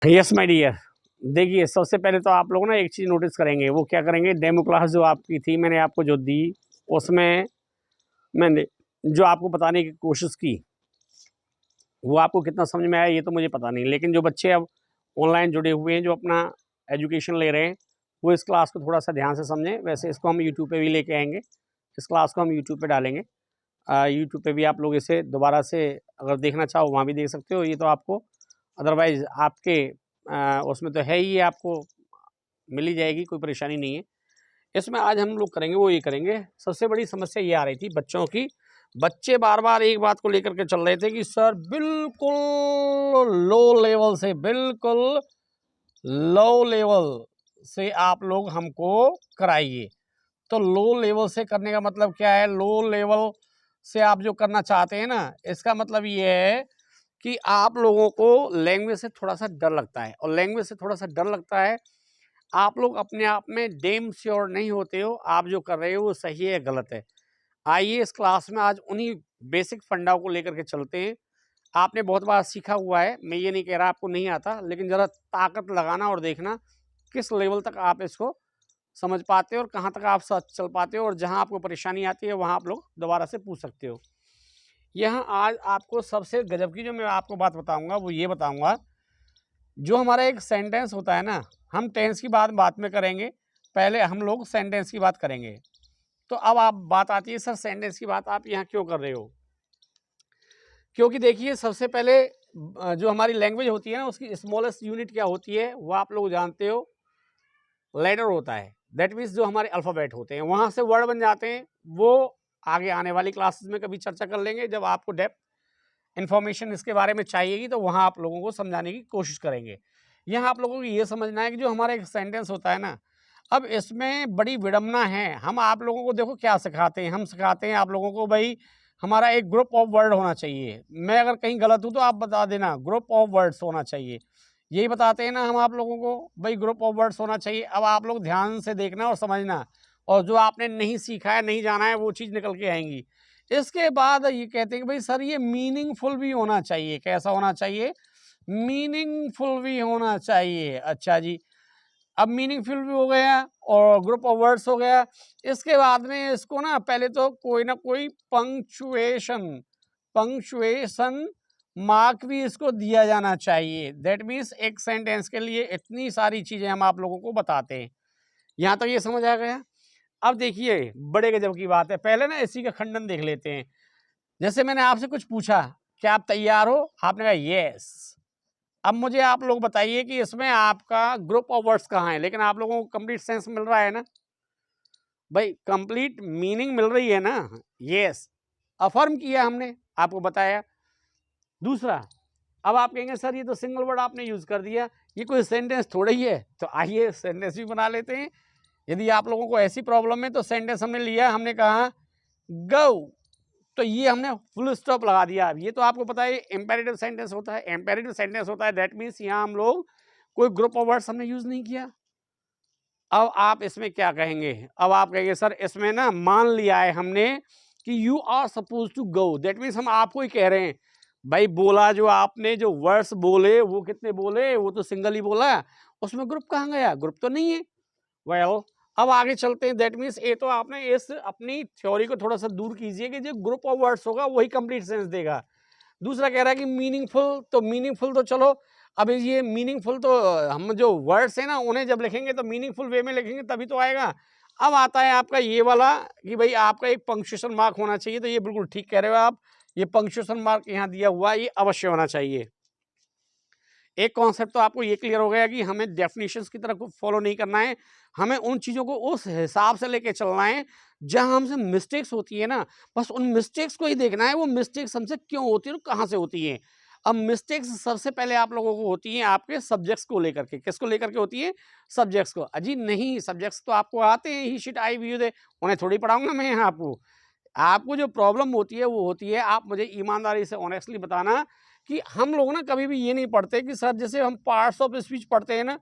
Yes my dear. देखिए, सबसे पहले तो आप लोग ना एक चीज़ नोटिस करेंगे, वो क्या करेंगे, डेमो क्लास जो आपकी थी मैंने आपको जो दी, उसमें मैंने जो आपको बताने की कोशिश की, वो आपको कितना समझ में आया ये तो मुझे पता नहीं। लेकिन जो बच्चे अब ऑनलाइन जुड़े हुए हैं, जो अपना एजुकेशन ले रहे हैं, वो इस क्लास को थोड़ा-सा ध्यान से समझें। वैसे इसको हम यूट्यूब पे भी लेके आएँगे, इस क्लास को हम यूट्यूब पे डालेंगे। यूट्यूब पे भी आप लोग इसे दोबारा से अगर देखना चाहो वहाँ भी देख सकते हो। ये तो आपको अदरवाइज़ आपके उसमें तो है ही, आपको मिल ही जाएगी, कोई परेशानी नहीं है। इसमें आज हम लोग करेंगे वो ये करेंगे, सबसे बड़ी समस्या ये आ रही थी बच्चों की, बच्चे बार-बार एक बात को लेकर के चल रहे थे कि सर बिल्कुल लो लेवल से, बिल्कुल लो लेवल से आप लोग हमको कराइए। तो लो लेवल से करने का मतलब क्या है? लो लेवल से आप जो करना चाहते हैं ना, इसका मतलब ये है कि आप लोगों को लैंग्वेज से थोड़ा-सा डर लगता है, और लैंग्वेज से थोड़ा-सा डर लगता है, आप लोग अपने आप में डैम श्योर नहीं होते हो, आप जो कर रहे हो वो सही है या गलत है। आइए इस क्लास में आज उन्हीं बेसिक फंडा को लेकर के चलते हैं। आपने बहुत बार सीखा हुआ है, मैं ये नहीं कह रहा आपको नहीं आता, लेकिन ज़रा ताकत लगाना और देखना किस लेवल तक आप इसको समझ पाते हो और कहाँ तक आप साथ चल पाते हो, और जहाँ आपको परेशानी आती है वहाँ आप लोग दोबारा से पूछ सकते हो। यहाँ आज आपको सबसे गजब की जो मैं आपको बात बताऊँगा वो ये बताऊँगा, जो हमारा एक सेंटेंस होता है ना, हम टेंस की बात बाद में करेंगे, पहले हम लोग सेंटेंस की बात करेंगे। तो अब आप बात आती है, सर सेंटेंस की बात आप यहाँ क्यों कर रहे हो? क्योंकि देखिए सबसे पहले जो हमारी लैंग्वेज होती है ना, उसकी स्मॉलेस्ट यूनिट क्या होती है वो आप लोग जानते हो, लेटर होता है। दैट मीन्स जो हमारे अल्फ़ाबेट होते हैं वहाँ से वर्ड बन जाते हैं। वो आगे आने वाली क्लासेस में कभी चर्चा कर लेंगे, जब आपको डेप्थ इन्फॉर्मेशन इसके बारे में चाहिएगी तो वहाँ आप लोगों को समझाने की कोशिश करेंगे। यहाँ आप लोगों को ये समझना है कि जो हमारा एक सेंटेंस होता है ना, अब इसमें बड़ी विडंबना है। हम आप लोगों को देखो क्या सिखाते हैं, हम सिखाते हैं आप लोगों को भाई हमारा एक ग्रुप ऑफ वर्ड होना चाहिए। मैं अगर कहीं गलत हूँ तो आप बता देना, ग्रुप ऑफ वर्ड्स होना चाहिए। यही बताते हैं ना हम आप लोगों को, भाई ग्रुप ऑफ वर्ड्स होना चाहिए। अब आप लोग ध्यान से देखना और समझना, और जो आपने नहीं सीखा है, नहीं जाना है, वो चीज़ निकल के आएंगी। इसके बाद ये कहते हैं कि भाई सर ये मीनिंगफुल भी होना चाहिए। कैसा होना चाहिए? मीनिंगफुल भी होना चाहिए। अच्छा जी, अब मीनिंगफुल भी हो गया और ग्रुप ऑफ वर्ड्स हो गया। इसके बाद में इसको ना पहले तो कोई ना कोई पंक्चुएशन मार्क भी इसको दिया जाना चाहिए। दैट मीन्स एक सेंटेंस के लिए इतनी सारी चीज़ें हम आप लोगों को बताते हैं। यहाँ तक ये समझ आ गया? अब देखिए बड़े गजब की बात है, पहले ना इसी का खंडन देख लेते हैं। जैसे मैंने आपसे कुछ पूछा, क्या आप तैयार हो? आपने कहा यस। अब मुझे आप लोग बताइए कि इसमें आपका ग्रुप ऑफ वर्ड्स कहाँ है? लेकिन आप लोगों को कंप्लीट सेंस मिल रहा है ना? भाई कंप्लीट मीनिंग मिल रही है ना? यस, अफर्म किया हमने, आपको बताया। दूसरा, अब आप कहेंगे सर ये तो सिंगल वर्ड आपने यूज कर दिया, ये कोई सेंटेंस थोड़ा ही है। तो आइए सेंटेंस भी बना लेते हैं। यदि आप लोगों को ऐसी प्रॉब्लम है तो सेंटेंस हमने लिया, हमने कहा गो, तो ये हमने फुल स्टॉप लगा दिया। अब ये तो आपको पता है इंपेरेटिव सेंटेंस होता है। इंपेरेटिव सेंटेंस होता है दैट मीन्स यहाँ हम लोग कोई ग्रुप ऑफ वर्ड्स हमने यूज नहीं किया। अब आप इसमें क्या कहेंगे? अब आप कहेंगे सर इसमें ना मान लिया है हमने कि you are suppose to go, that means हम आपको ही कह रहे हैं। भाई बोला जो आपने, जो वर्ड्स बोले वो कितने बोले? वो तो सिंगल ही बोला, उसमें ग्रुप कहाँ गया? ग्रुप तो नहीं है। वेल अब आगे चलते हैं। दैट मीन्स ये तो आपने इस अपनी थ्योरी को थोड़ा सा दूर कीजिए कि जो ग्रुप ऑफ वर्ड्स होगा वही कंप्लीट सेंस देगा। दूसरा कह रहा है कि मीनिंगफुल, तो मीनिंगफुल तो चलो, अब ये मीनिंगफुल तो हम जो वर्ड्स है ना उन्हें जब लिखेंगे तो मीनिंगफुल वे में लिखेंगे तभी तो आएगा। अब आता है आपका ये वाला कि भाई आपका एक पंक्चुएशन मार्क होना चाहिए। तो ये बिल्कुल ठीक कह रहे हो आप, ये पंक्चुएशन मार्क यहाँ दिया हुआ है, ये अवश्य होना चाहिए। एक कॉन्सेप्ट तो आपको ये क्लियर हो गया कि हमें डेफिनेशंस की तरफ फॉलो नहीं करना है, हमें उन चीज़ों को उस हिसाब से लेके चलना है जहां हमसे मिस्टेक्स होती है ना, बस उन मिस्टेक्स को ही देखना है। वो मिस्टेक्स हमसे क्यों होती है और कहाँ से होती हैं। अब मिस्टेक्स सबसे पहले आप लोगों को होती हैं आपके सब्जेक्ट्स को लेकर के। किसको लेकर के होती है? सब्जेक्ट्स को। अजी नहीं, सब्जेक्ट्स तो आपको आते हैं, ही शिट आई व्यू दे, उन्हें थोड़ी पढ़ाऊंगा मैं यहाँ आपको। आपको जो प्रॉब्लम होती है वो होती है, आप मुझे ईमानदारी से ऑनेस्टली बताना कि हम लोग ना कभी भी ये नहीं पढ़ते कि सर जैसे हम पार्ट्स ऑफ स्पीच पढ़ते हैं ना,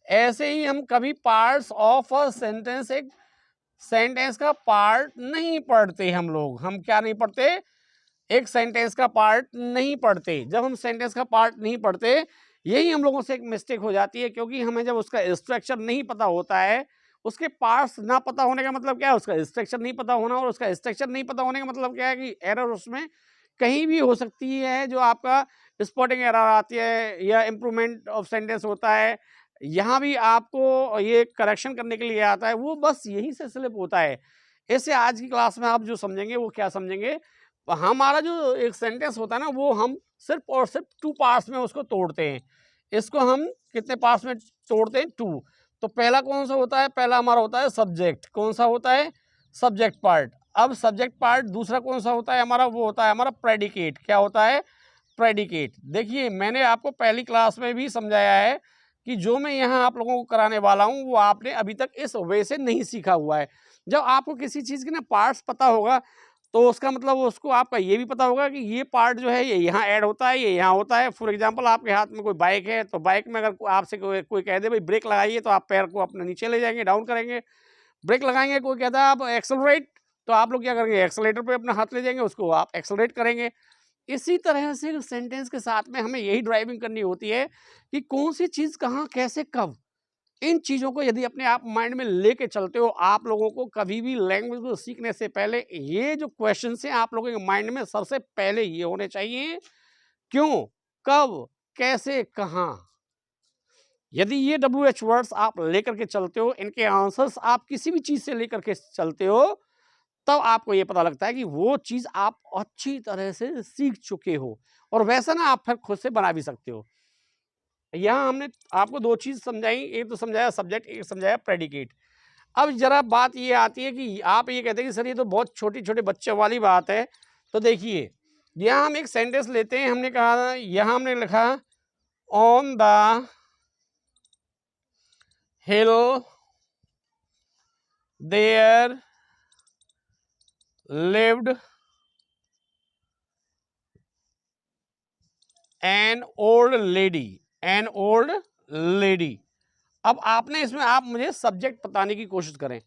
ऐसे ही हम कभी पार्ट्स ऑफ अ सेंटेंस, एक सेंटेंस का पार्ट नहीं पढ़ते हम लोग। हम क्या नहीं पढ़ते? एक सेंटेंस का पार्ट नहीं पढ़ते। जब हम सेंटेंस का पार्ट नहीं पढ़ते, यही हम लोगों से एक मिस्टेक हो जाती है, क्योंकि हमें जब उसका स्ट्रक्चर नहीं पता होता है, उसके पार्ट्स ना पता होने का मतलब क्या है, उसका स्ट्रक्चर नहीं पता होना, और उसका स्ट्रक्चर नहीं पता होने का मतलब क्या है कि एरर उसमें कहीं भी हो सकती है। जो आपका स्पॉटिंग एरर आती है या इम्प्रूवमेंट ऑफ सेंटेंस होता है, यहाँ भी आपको ये करेक्शन करने के लिए आता है, वो बस यहीं से स्लिप होता है। ऐसे आज की क्लास में आप जो समझेंगे वो क्या समझेंगे, हमारा जो एक सेंटेंस होता है ना, वो हम सिर्फ और सिर्फ 2 पार्ट्स में उसको तोड़ते हैं। इसको हम कितने पार्ट्स में तोड़ते हैं? 2। तो पहला कौन सा होता है? पहला हमारा होता है सब्जेक्ट। कौन सा होता है? Subject part. अब सब्जेक्ट पार्ट दूसरा कौन सा होता है हमारा? वो होता है हमारा प्रेडिकेट। क्या होता है? प्रेडिकेट। देखिए, मैंने आपको पहली क्लास में भी समझाया है कि जो मैं यहाँ आप लोगों को कराने वाला हूँ, वो आपने अभी तक इस वे से नहीं सीखा हुआ है। जब आपको किसी चीज़ के ना पार्ट्स पता होगा, तो उसका मतलब उसको आपका ये भी पता होगा कि ये पार्ट जो है ये यहाँ ऐड होता है, ये यहाँ होता है। फॉर एग्जांपल, आपके हाथ में कोई बाइक है, तो बाइक में अगर आपसे कोई कह दे भाई ब्रेक लगाइए, तो आप पैर को अपने नीचे ले जाएंगे, डाउन करेंगे, ब्रेक लगाएंगे। कोई कहता है आप एक्सेलरेट, तो आप लोग क्या करेंगे? एक्सेलेटर पे अपना हाथ ले जाएंगे, उसको आप एक्सेलरेट करेंगे। इसी तरह से सेंटेंस के साथ में हमें यही ड्राइविंग करनी होती है कि कौन सी चीज़ कहाँ, कैसे, कब। इन चीज़ों को यदि अपने आप माइंड में लेके चलते हो, आप लोगों को कभी भी लैंग्वेज को सीखने से पहले ये जो क्वेश्चन हैं आप लोगों के माइंड में सबसे पहले ये होने चाहिए: क्यों, कब, कैसे, कहाँ। यदि ये WH वर्ड्स आप लेकर के चलते हो, इनके आंसर्स आप किसी भी चीज़ से लेकर के चलते हो, तब आपको ये पता लगता है कि वो चीज़ आप अच्छी तरह से सीख चुके हो, और वैसा ना आप फिर खुद से बना भी सकते हो। यहाँ हमने आपको 2 चीज़ समझाई, एक तो समझाया सब्जेक्ट, एक समझाया प्रेडिकेट। अब ज़रा बात ये आती है कि आप ये कहते हैं कि सर ये तो बहुत छोटे-छोटे बच्चों वाली बात है। तो देखिए, यहाँ हम एक सेंटेंस लेते हैं, हमने कहा, यहाँ हमने लिखा on the hill there lived an old lady, an old lady. अब आपने इसमें आप मुझे सब्जेक्ट बताने की कोशिश करें।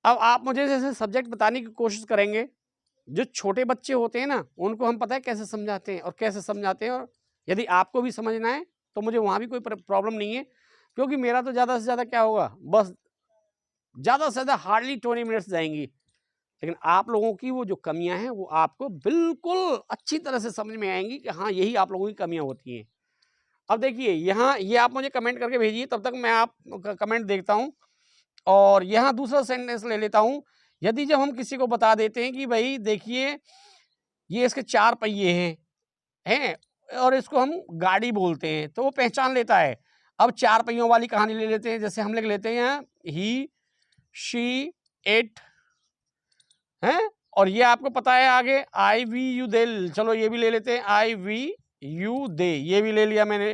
अब आप मुझे जैसे सब्जेक्ट बताने की कोशिश करेंगे, जो छोटे बच्चे होते हैं ना, उनको हम पता है कैसे समझाते हैं और कैसे समझाते हैं। और यदि आपको भी समझना है तो मुझे वहाँ भी कोई प्रॉब्लम नहीं है, क्योंकि मेरा तो ज़्यादा से ज़्यादा क्या होगा, बस ज़्यादा से ज़्यादा हार्डली 20 मिनट्स जाएंगी। लेकिन आप लोगों की वो जो कमियां हैं, वो आपको बिल्कुल अच्छी तरह से समझ में आएंगी कि हाँ, यही आप लोगों की कमियां होती हैं। अब देखिए, यहाँ ये आप मुझे कमेंट करके भेजिए, तब तक मैं आप कमेंट देखता हूँ। और यहाँ दूसरा सेंटेंस ले लेता हूँ। यदि जब हम किसी को बता देते हैं कि भाई देखिए, ये इसके 4 पहिए हैं और इसको हम गाड़ी बोलते हैं, तो वो पहचान लेता है। अब 4 पहियों वाली कहानी ले लेते हैं, जैसे हम लिख लेते हैं ही, शी, इट, हैं, और ये आपको पता है आगे आई वी यू दे। चलो ये भी ले लेते हैं, आई वी यू दे, ये भी ले लिया मैंने।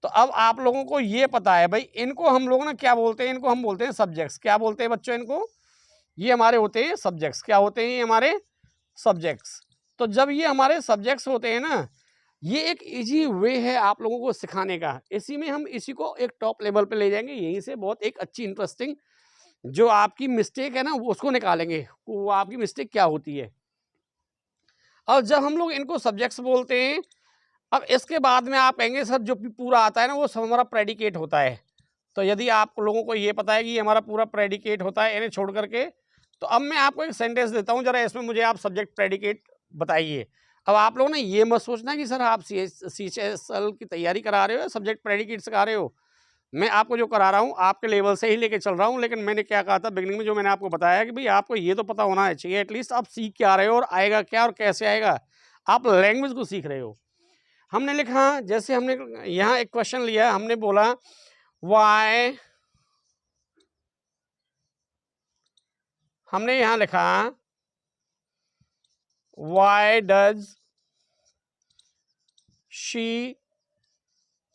तो अब आप लोगों को ये पता है भाई, इनको हम लोग ना क्या बोलते हैं? इनको हम बोलते हैं सब्जेक्ट्स। क्या बोलते हैं बच्चों इनको? ये हमारे होते हैं सब्जेक्ट्स। क्या होते हैं ये हमारे? सब्जेक्ट्स। तो जब ये हमारे सब्जेक्ट्स होते हैं ना, ये एक इजी वे है आप लोगों को सिखाने का। इसी में हम इसी को एक टॉप लेवल पे ले जाएंगे। यहीं से बहुत एक अच्छी इंटरेस्टिंग जो आपकी मिस्टेक है ना, वो उसको निकालेंगे, वो आपकी मिस्टेक क्या होती है। और जब हम लोग इनको सब्जेक्ट्स बोलते हैं, अब इसके बाद में आप कहेंगे सर जो पूरा आता है ना, वो सब हमारा प्रेडिकेट होता है। तो यदि आप लोगों को ये पता है कि ये हमारा पूरा प्रेडिकेट होता है, इन्हें छोड़ करके, तो अब मैं आपको एक सेंटेंस देता हूँ, जरा इसमें मुझे आप सब्जेक्ट प्रेडिकेट बताइए। अब आप लोग ने ये मत सोचना कि सर आप CHSL की तैयारी करा रहे हो, सब्जेक्ट प्रेडिकेट सिखा रहे हो। मैं आपको जो करा रहा हूँ आपके लेवल से ही लेके चल रहा हूँ। लेकिन मैंने क्या कहा था बिगिनिंग में, जो मैंने आपको बताया कि भाई आपको ये तो पता होना चाहिए एटलीस्ट आप सीख क्या रहे हो और आएगा क्या और कैसे आएगा। आप लैंग्वेज को सीख रहे हो। हमने लिखा, जैसे हमने यहाँ एक क्वेश्चन लिया, हमने बोला वाई, हमने यहाँ लिखा वाई डज शी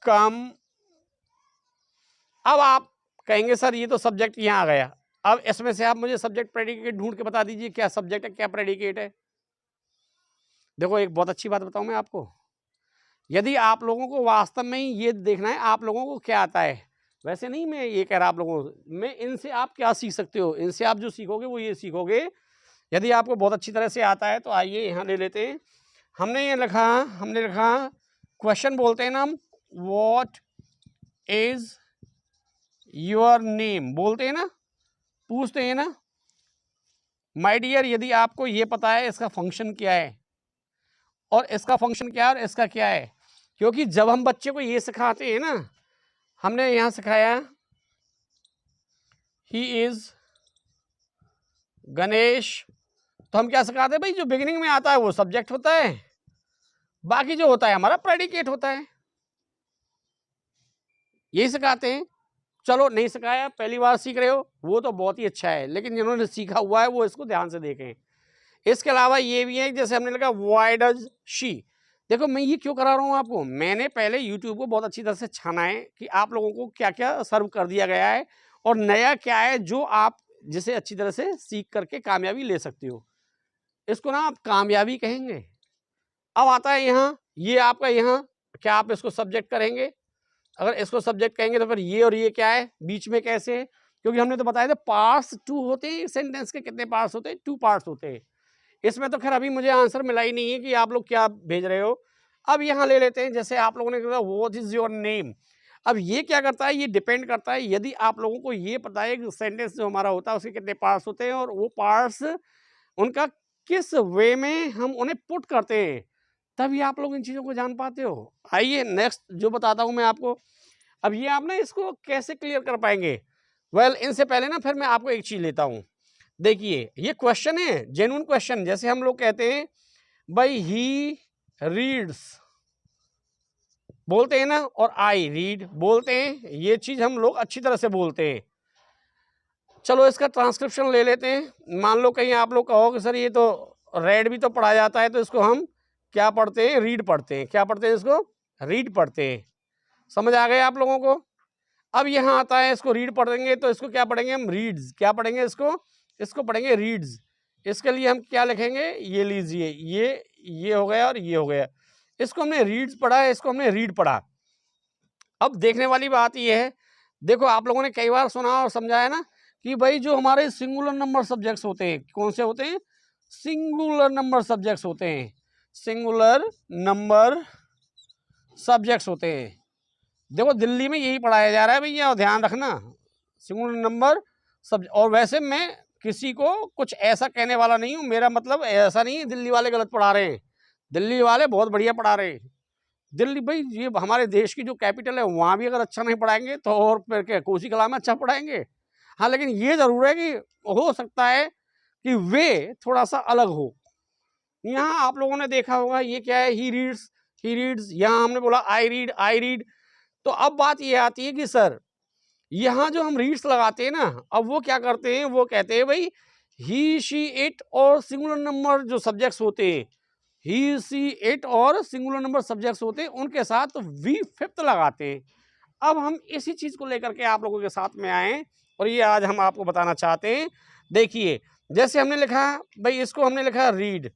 कम। अब आप कहेंगे सर ये तो सब्जेक्ट यहाँ आ गया, अब इसमें से आप मुझे सब्जेक्ट प्रेडिकेट ढूंढ के बता दीजिए, क्या सब्जेक्ट है क्या प्रेडिकेट है। देखो एक बहुत अच्छी बात बताऊं मैं आपको, यदि आप लोगों को वास्तव में ही ये देखना है आप लोगों को क्या आता है, वैसे नहीं मैं ये कह रहा आप लोगों को, मैं इनसे आप क्या सीख सकते हो, इनसे आप जो सीखोगे वो ये सीखोगे। यदि आपको बहुत अच्छी तरह से आता है तो आइए यहाँ ले लेते हैं, हमने लिखा क्वेश्चन बोलते हैं ना हम, व्हाट इज योर नेम बोलते हैं ना, पूछते हैं ना। माय डियर, यदि आपको ये पता है इसका फंक्शन क्या है और इसका फंक्शन क्या है और इसका क्या है, क्योंकि जब हम बच्चे को ये सिखाते हैं ना, हमने यहां सिखाया ही इज गणेश, तो हम क्या सिखाते हैं भाई, जो बिगिनिंग में आता है वो सब्जेक्ट होता है, बाकी जो होता है हमारा प्रेडिकेट होता है, यही सिखाते हैं। चलो नहीं सिखाया, पहली बार सीख रहे हो, वो तो बहुत ही अच्छा है, लेकिन जिन्होंने सीखा हुआ है वो इसको ध्यान से देखें। इसके अलावा ये भी है, जैसे हमने लिखा व्हाई डज शी। देखो मैं ये क्यों करा रहा हूँ आपको, मैंने पहले यूट्यूब को बहुत अच्छी तरह से छाना है कि आप लोगों को क्या क्या सर्व कर दिया गया है और नया क्या है जो आप जिसे अच्छी तरह से सीख करके कामयाबी ले सकते हो। इसको ना आप कामयाबी कहेंगे। अब आता है यहाँ, ये आपका यहाँ क्या आप इसको सब्जेक्ट करेंगे, अगर इसको सब्जेक्ट कहेंगे तो फिर ये और ये क्या है, बीच में कैसे है, क्योंकि हमने तो बताया था पार्ट्स 2 होते हैं। सेंटेंस के कितने पार्ट्स होते हैं, 2 पार्ट्स होते हैं। इसमें तो खैर अभी मुझे आंसर मिला ही नहीं है कि आप लोग क्या भेज रहे हो। अब यहाँ ले लेते हैं, जैसे आप लोगों ने कहा व्हाट इज योर नेम। अब ये क्या करता है, ये डिपेंड करता है, यदि आप लोगों को ये पता है कि सेंटेंस जो हमारा होता है उसके कितने पार्ट्स होते हैं और वो पार्ट्स उनका किस वे में हम उन्हें पुट करते हैं, तभी आप लोग इन चीज़ों को जान पाते हो। आइए नेक्स्ट जो बताता हूँ मैं आपको। अब ये आप ना इसको कैसे क्लियर कर पाएंगे, वेल इनसे पहले ना फिर मैं आपको एक चीज़ लेता हूँ। देखिए ये क्वेश्चन है, जेन्युइन क्वेश्चन, जैसे हम लोग कहते हैं भाई ही रीड्स बोलते हैं ना, और आई रीड बोलते हैं, ये चीज़ हम लोग अच्छी तरह से बोलते हैं। चलो इसका ट्रांसक्रिप्शन ले लेते हैं। मान लो कहीं आप लोग कहोगे सर ये तो रेड भी तो पढ़ा जाता है, तो इसको हम क्या पढ़ते हैं, रीड पढ़ते हैं। क्या पढ़ते हैं, इसको रीड पढ़ते हैं। समझ आ गए आप लोगों को। अब यहाँ आता है, इसको रीड पढ़ेंगे तो इसको क्या पढ़ेंगे हम, रीड्स। क्या पढ़ेंगे इसको पढ़ेंगे रीड्स। इसके लिए हम क्या लिखेंगे, ये लीजिए, ये हो गया और ये हो गया। इसको हमने रीड्स पढ़ा है, इसको हमने रीड पढ़ा। अब देखने वाली बात ये है, देखो आप लोगों ने कई बार सुना और समझाया ना कि भाई जो हमारे सिंगुलर नंबर सब्जेक्ट्स होते हैं, कौन से होते हैं, सिंगुलर नंबर सब्जेक्ट्स होते हैं। सिंगुलर नंबर सब्जेक्ट्स होते हैं। देखो दिल्ली में यही पढ़ाया जा रहा है भैया, ध्यान रखना, सिंगुलर नंबर सब। और वैसे मैं किसी को कुछ ऐसा कहने वाला नहीं हूँ, मेरा मतलब ऐसा नहीं है दिल्ली वाले गलत पढ़ा रहे हैं, दिल्ली वाले बहुत बढ़िया पढ़ा रहे हैं। दिल्ली भाई ये हमारे देश की जो कैपिटल है, वहाँ भी अगर अच्छा नहीं पढ़ाएंगे तो और फिर क्या कोसी कला में अच्छा पढ़ाएंगे। हाँ लेकिन ये ज़रूर है कि हो सकता है कि वे थोड़ा सा अलग हो। यहाँ आप लोगों ने देखा होगा ये क्या है, ही रीड्स। यहाँ हमने बोला आई रीड। तो अब बात ये आती है कि सर यहाँ जो हम रीड्स लगाते हैं ना, अब वो क्या करते हैं, वो कहते हैं भाई ही शी इट और सिंगुलर नंबर जो सब्जेक्ट्स होते हैं, ही सी इट और सिंगुलर नंबर सब्जेक्ट्स होते हैं, उनके साथ वी फिफ्थ लगाते हैं। अब हम इसी चीज़ को लेकर के आप लोगों के साथ में आए और ये आज हम आपको बताना चाहते हैं। देखिए जैसे हमने लिखा भाई, इसको हमने लिखा रीड,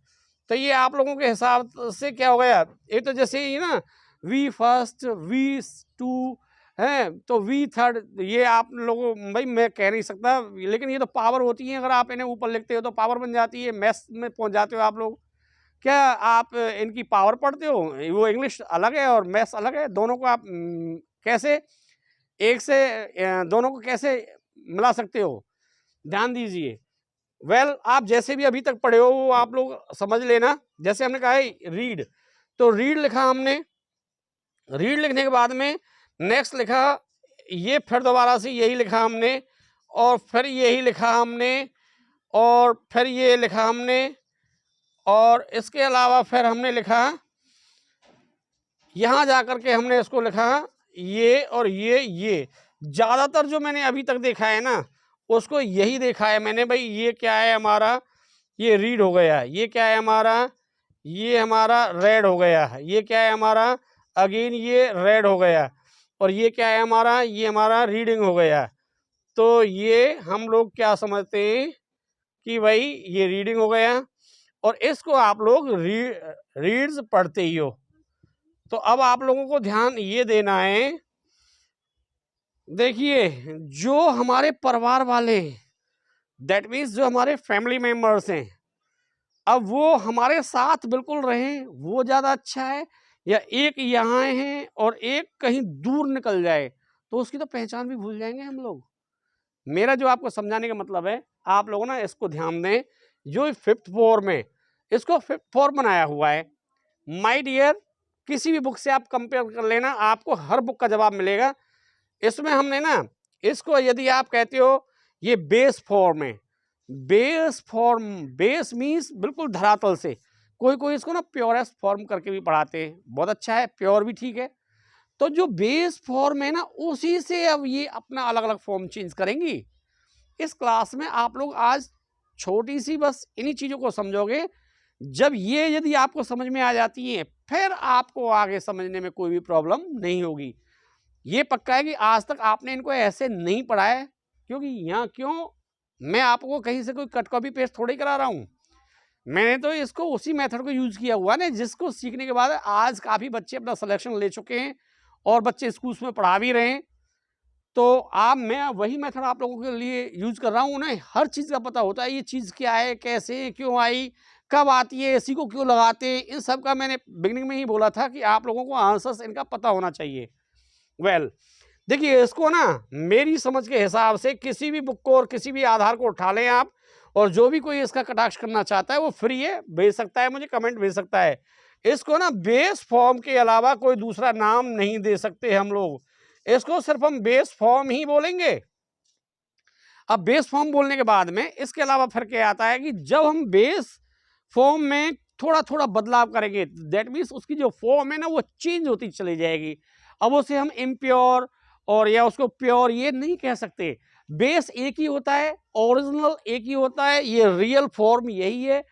तो ये आप लोगों के हिसाब से क्या हो गया, ये तो जैसे ही ना वी फर्स्ट, वी टू है, तो वी थर्ड, ये आप लोगों भाई मैं कह नहीं सकता, लेकिन ये तो पावर होती है, अगर आप इन्हें ऊपर लिखते हो तो पावर बन जाती है, मैथ्स में पहुंच जाते हो आप लोग। क्या आप इनकी पावर पढ़ते हो, वो इंग्लिश अलग है और मैथ्स अलग है, दोनों को आप कैसे एक से दोनों को कैसे मिला सकते हो, ध्यान दीजिए। वेल आप जैसे भी अभी तक पढ़े हो वो आप लोग समझ लेना। जैसे हमने कहा है रीड, तो रीड लिखा हमने, रीड लिखने के बाद में नेक्स्ट लिखा, ये फिर दोबारा से यही लिखा हमने, और फिर यही लिखा हमने, और फिर ये लिखा हमने, और इसके अलावा फिर हमने लिखा, यहाँ जाकर के हमने इसको लिखा ये और ये ज़्यादातर जो मैंने अभी तक देखा है ना उसको यही देखा है मैंने भाई। ये क्या है हमारा, ये रीड हो गया, ये क्या है हमारा, ये हमारा रेड हो गया, ये क्या है हमारा, अगेन ये रेड हो गया, और ये क्या है हमारा, ये हमारा रीडिंग हो गया। तो ये हम लोग क्या समझते हैं कि भाई ये रीडिंग हो गया, और इसको आप लोग रीड्स पढ़ते ही हो। तो अब आप लोगों को ध्यान ये देना है, देखिए जो हमारे परिवार वाले, दैट मीन्स जो हमारे फैमिली मेंबर्स हैं, अब वो हमारे साथ बिल्कुल रहें वो ज़्यादा अच्छा है, या एक यहाँ है और एक कहीं दूर निकल जाए, तो उसकी तो पहचान भी भूल जाएंगे हम लोग। मेरा जो आपको समझाने का मतलब है, आप लोग ना इसको ध्यान दें, जो फिफ्थ फॉर्म है इसको फिफ्थ फॉर्म बनाया हुआ है। माय डियर, किसी भी बुक से आप कंपेयर कर लेना, आपको हर बुक का जवाब मिलेगा। इसमें हमने ना इसको, यदि आप कहते हो ये बेस फॉर्म है, बेस फॉर्म, बेस मीन्स बिल्कुल धरातल से, कोई कोई इसको ना प्योरेस्ट फॉर्म करके भी पढ़ाते हैं, बहुत अच्छा है, प्योर भी ठीक है। तो जो बेस फॉर्म है ना, उसी से अब ये अपना अलग अलग फॉर्म चेंज करेंगी। इस क्लास में आप लोग आज छोटी सी बस इन्हीं चीज़ों को समझोगे। जब ये यदि आपको समझ में आ जाती है, फिर आपको आगे समझने में कोई भी प्रॉब्लम नहीं होगी। ये पक्का है कि आज तक आपने इनको ऐसे नहीं पढ़ा है, क्योंकि यहाँ क्यों, मैं आपको कहीं से कोई कट कॉपी पेस्ट थोड़ी करा रहा हूँ। मैंने तो इसको उसी मेथड को यूज किया हुआ ना, जिसको सीखने के बाद आज काफ़ी बच्चे अपना सिलेक्शन ले चुके हैं और बच्चे स्कूल्स में पढ़ा भी रहे हैं। तो आप, मैं वही मेथड आप लोगों के लिए यूज कर रहा हूँ। उन्हें हर चीज़ का पता होता है, ये चीज़ क्या है, कैसे, क्यों आई, कब आती है, इसी को क्यों लगाते हैं, इन सब का मैंने बिगिनिंग में ही बोला था कि आप लोगों को आंसर्स इनका पता होना चाहिए। वेल, देखिए इसको ना मेरी समझ के हिसाब से किसी भी बुक को और किसी भी आधार को उठा लें आप, और जो भी कोई इसका कटाक्ष करना चाहता है वो फ्री है, भेज सकता है, मुझे कमेंट भेज सकता है। इसको ना बेस फॉर्म के अलावा कोई दूसरा नाम नहीं दे सकते हम लोग, इसको सिर्फ हम बेस फॉर्म ही बोलेंगे। अब बेस फॉर्म बोलने के बाद में इसके अलावा फिर क्या आता है कि जब हम बेस फॉर्म में थोड़ा थोड़ा बदलाव करेंगे, दैट मीन्स उसकी जो फॉर्म है ना वो चेंज होती चली जाएगी। अब उसे हम इम्प्योर और या उसको प्योर ये नहीं कह सकते। बेस एक ही होता है, ओरिजिनल एक ही होता है, ये रियल फॉर्म यही है।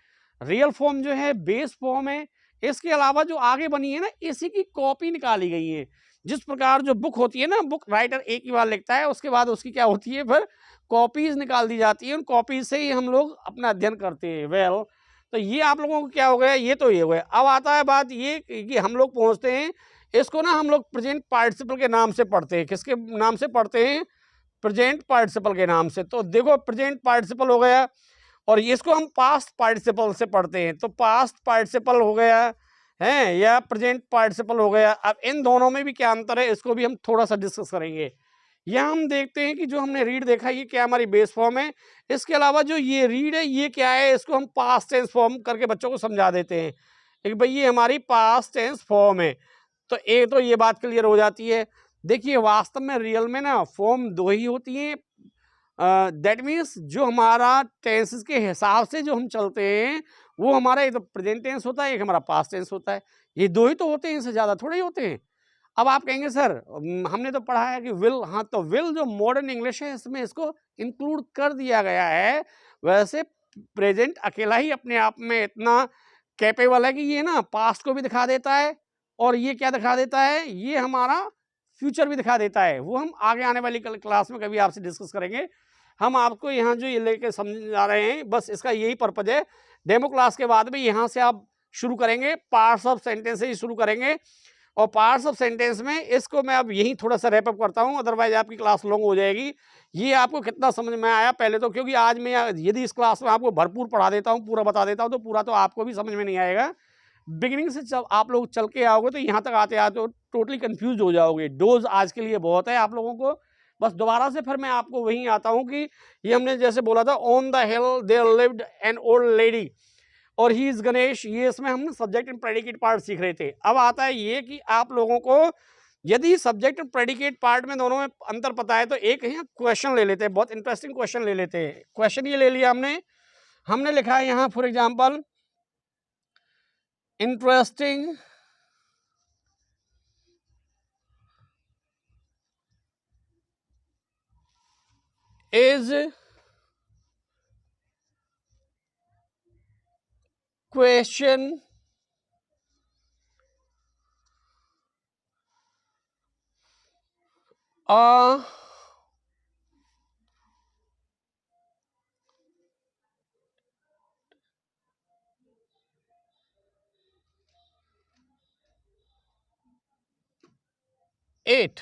रियल फॉर्म जो है बेस फॉर्म है। इसके अलावा जो आगे बनी है ना, इसी की कॉपी निकाली गई है। जिस प्रकार जो बुक होती है ना, बुक राइटर एक ही बार लिखता है, उसके बाद उसकी क्या होती है, फिर कॉपीज निकाल दी जाती है, उन कॉपीज से ही हम लोग अपना अध्ययन करते हैं। वेल, तो ये आप लोगों को क्या हो गया, ये तो ये हो गया। अब आता है बात ये कि हम लोग पहुंचते हैं, इसको ना हम लोग प्रेजेंट पार्टिसिपल के नाम से पढ़ते हैं। किसके नाम से पढ़ते हैं? प्रेजेंट पार्टिसिपल के नाम से। तो देखो प्रेजेंट पार्टिसिपल हो गया, और इसको हम पास्ट पार्टिसिपल से पढ़ते हैं, तो पास्ट पार्टिसिपल हो गया है या प्रेजेंट पार्टिसिपल हो गया। अब इन दोनों में भी क्या अंतर है, इसको भी हम थोड़ा सा डिस्कस करेंगे। यहाँ हम देखते हैं कि जो हमने रीड देखा ये क्या हमारी बेस फॉर्म है। इसके अलावा जो ये रीड है ये क्या है, इसको हम पास्ट टेंस फॉर्म करके बच्चों को समझा देते हैं कि भाई ये हमारी पास्ट टेंस फॉर्म है। तो एक तो ये बात क्लियर हो जाती है। देखिए वास्तव में रियल में ना फॉर्म दो ही होती हैं। दैट मीन्स जो हमारा टेंसेस के हिसाब से जो हम चलते हैं, वो हमारा एक तो प्रेजेंट टेंस होता है, एक हमारा पास्ट टेंस होता है। ये दो ही तो होते हैं, इनसे ज़्यादा थोड़े ही होते हैं। अब आप कहेंगे सर हमने तो पढ़ा है कि विल, हाँ तो विल जो मॉडर्न इंग्लिश है इसमें इसको इंक्लूड कर दिया गया है। वैसे प्रेजेंट अकेला ही अपने आप में इतना कैपेबल है कि ये ना पास्ट को भी दिखा देता है, और ये क्या दिखा देता है, ये हमारा फ्यूचर भी दिखा देता है। वो हम आगे आने वाली क्लास में कभी आपसे डिस्कस करेंगे। हम आपको यहाँ जो ये लेके समझा रहे हैं, बस इसका यही पर्पज है। डेमो क्लास के बाद में यहाँ से आप शुरू करेंगे, पार्ट्स ऑफ सेंटेंस से ही शुरू करेंगे, और पार्ट्स ऑफ सेंटेंस में इसको मैं अब यही थोड़ा सा रैपअप करता हूँ, अदरवाइज आपकी क्लास लॉन्ग हो जाएगी। ये आपको कितना समझ में आया पहले तो, क्योंकि आज मैं यदि इस क्लास में आपको भरपूर पढ़ा देता हूँ, पूरा बता देता हूँ, तो पूरा तो आपको भी समझ में नहीं आएगा। बिगिनिंग से जब आप लोग चल के आओगे तो यहाँ तक आते आते टोटली कंफ्यूज हो जाओगे। डोज आज के लिए बहुत है आप लोगों को। बस दोबारा से फिर मैं आपको वहीं आता हूँ कि ये हमने जैसे बोला था, on the hill there lived an old lady और ही इज गणेश, ये इसमें हम सब्जेक्ट एंड प्रेडिकेट पार्ट सीख रहे थे। अब आता है ये कि आप लोगों को यदि सब्जेक्ट एंड प्रेडिकेट पार्ट में दोनों में अंतर पता है, तो एक यहाँ क्वेश्चन ले लेते हैं, बहुत इंटरेस्टिंग क्वेश्चन ले लेते हैं। क्वेश्चन ये ले लिया हमने, हमने लिखा है यहाँ for example, interesting is question at.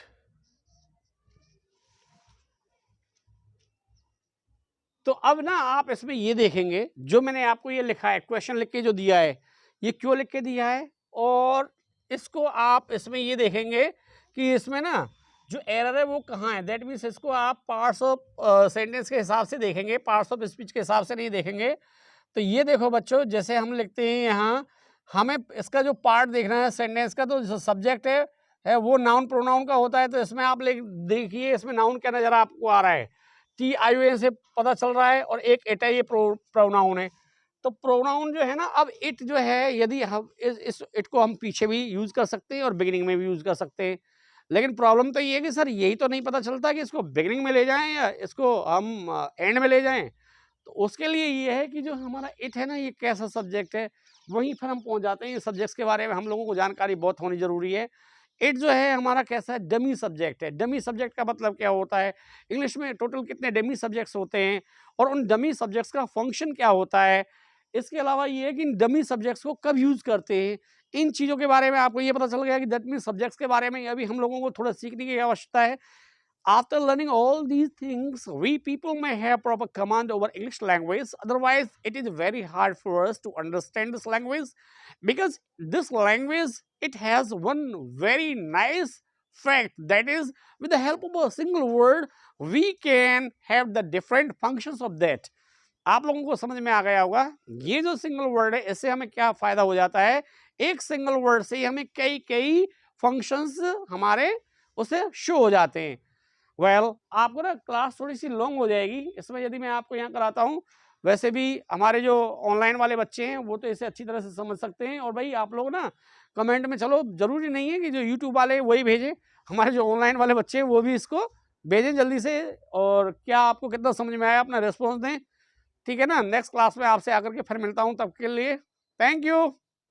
तो अब ना आप इसमें ये देखेंगे, जो मैंने आपको ये लिखा है, क्वेश्चन लिख के जो दिया है, ये क्यों लिख के दिया है, और इसको आप इसमें ये देखेंगे कि इसमें ना जो एरर है वो कहाँ है। दैट मीन्स इसको आप पार्ट्स ऑफ सेंटेंस के हिसाब से देखेंगे, पार्ट्स ऑफ स्पीच के हिसाब से नहीं देखेंगे। तो ये देखो बच्चों, जैसे हम लिखते हैं यहाँ, हमें इसका जो पार्ट देखना है सेंटेंस का, तो जो सब्जेक्ट है वो नाउन प्रोनाउन का होता है। तो इसमें आप देखिए, इसमें नाउन क्या नजर आपको आ रहा है, TION से पता चल रहा है, और एक इट है, ये प्रोनाउन है। तो प्रोनाउन जो है ना, अब इट जो है, यदि हम इस इट को हम पीछे भी यूज कर सकते हैं और बिगिनिंग में भी यूज कर सकते हैं। लेकिन प्रॉब्लम तो ये है कि सर यही तो नहीं पता चलता कि इसको बिगिनिंग में ले जाएं या इसको हम एंड में ले जाएं। तो उसके लिए ये है कि जो हमारा इट है ना, ये कैसा सब्जेक्ट है, वहीं पर हम पहुंच जाते हैं। ये सब्जेक्ट्स के बारे में हम लोगों को जानकारी बहुत होनी जरूरी है। इट जो है हमारा कैसा है, डमी सब्जेक्ट है। डमी सब्जेक्ट का मतलब क्या होता है, इंग्लिश में टोटल कितने डमी सब्जेक्ट्स होते हैं, और उन डमी सब्जेक्ट्स का फंक्शन क्या होता है। इसके अलावा ये है कि इन डमी सब्जेक्ट्स को कब यूज करते हैं। इन चीज़ों के बारे में आपको ये पता चल गया कि दैट मीन सब्जेक्ट्स के बारे में अभी हम लोगों को थोड़ा सीखने की आवश्यकता है। After learning all these things, we people may have proper command over English language. Otherwise, it is very hard for us to understand this language, because this language, it has one very nice fact, that is, with the help of a single word, we can have the different functions of that. आप लोगों को समझ में आ गया होगा, ये जो single word है, इससे हमें क्या फायदा हो जाता है। एक सिंगल वर्ड से हमें कई कई फंक्शंस हमारे उसे शो हो जाते हैं। आपको ना क्लास थोड़ी सी लॉन्ग हो जाएगी इसमें, यदि मैं आपको यहाँ कराता हूँ। वैसे भी हमारे जो ऑनलाइन वाले बच्चे हैं वो तो इसे अच्छी तरह से समझ सकते हैं। और भाई आप लोग ना कमेंट में, चलो जरूरी नहीं है कि जो यूट्यूब वाले हैं वही भेजें, हमारे जो ऑनलाइन वाले बच्चे हैं वो भी इसको भेजें जल्दी से। और क्या आपको कितना समझ में आया, अपना रिस्पॉन्स दें। ठीक है ना, नेक्स्ट क्लास में आपसे आकर के फिर मिलता हूँ, तब के लिए थैंक यू।